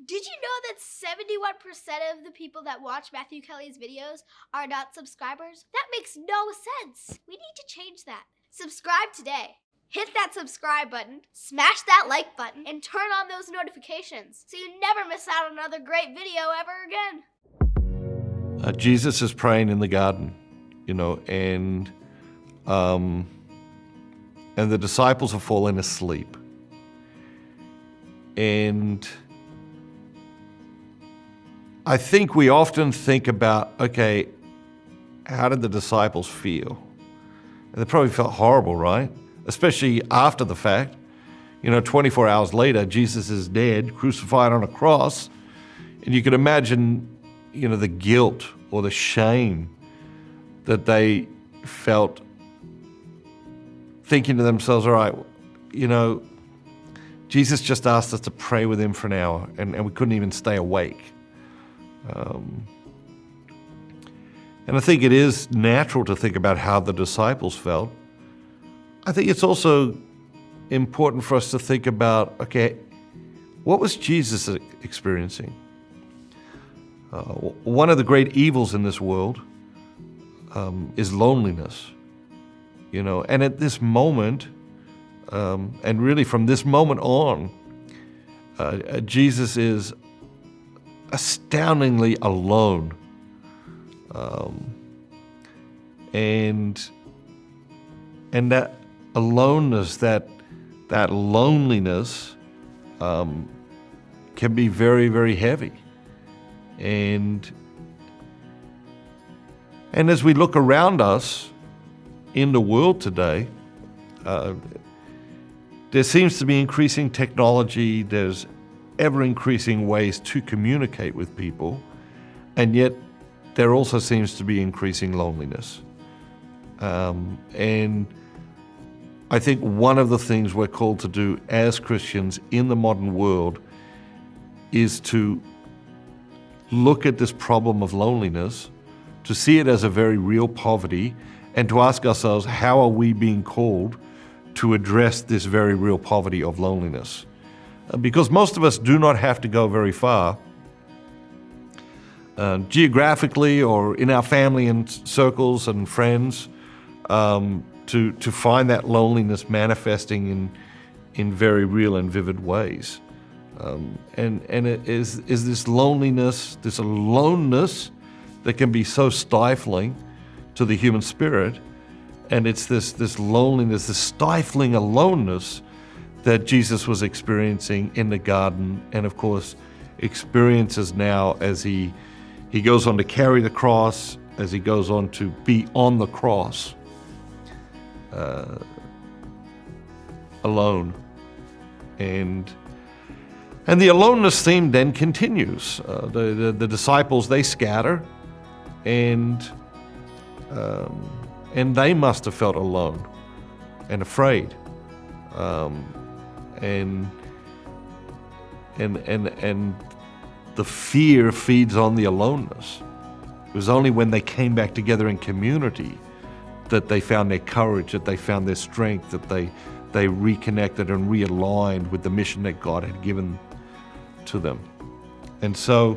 Did you know that 71% of the people that watch Matthew Kelly's videos are not subscribers? That makes no sense. We need to change that. Subscribe today. Hit that subscribe button, smash that like button, and turn on those notifications so you never miss out on another great video ever again. Jesus is praying in the garden, and the disciples have fallen asleep. And I think we often think about, okay, how did the disciples feel? And they probably felt horrible, right? Especially after the fact. 24 hours later, Jesus is dead, crucified on a cross. And you can imagine, the guilt or the shame that they felt, thinking to themselves, all right, Jesus just asked us to pray with him for an hour, and we couldn't even stay awake. And I think it is natural to think about how the disciples felt. I think it's also important for us to think about, okay, what was Jesus experiencing? One of the great evils in this world is loneliness. And at this moment, and really from this moment on, Jesus is astoundingly alone. And that aloneness, that loneliness can be very, very heavy. And as we look around us in the world today, there seems to be increasing technology, there's ever-increasing ways to communicate with people, and yet there also seems to be increasing loneliness. And I think one of the things we're called to do as Christians in the modern world is to look at this problem of loneliness, to see it as a very real poverty, and to ask ourselves, how are we being called to address this very real poverty of loneliness? Because most of us do not have to go very far geographically or in our family and circles and friends to find that loneliness manifesting in very real and vivid ways. And it is this loneliness, this aloneness that can be so stifling to the human spirit. And it's this loneliness, this stifling aloneness that Jesus was experiencing in the garden, and of course experiences now as he goes on to carry the cross, as he goes on to be on the cross, alone. And the aloneness theme then continues. The disciples, they scatter, and they must have felt alone and afraid. And the fear feeds on the aloneness. It was only when they came back together in community that they found their courage, that they found their strength, that they reconnected and realigned with the mission that God had given to them. And so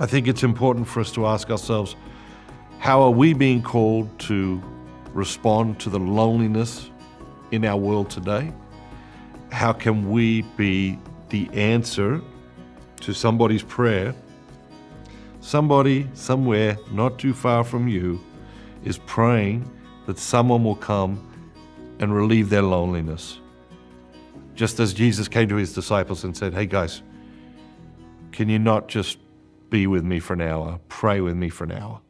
I think it's important for us to ask ourselves, how are we being called to respond to the loneliness in our world today? How can we be the answer to somebody's prayer? Somebody, somewhere, not too far from you, is praying that someone will come and relieve their loneliness. Just as Jesus came to his disciples and said, hey guys, can you not just be with me for an hour, pray with me for an hour?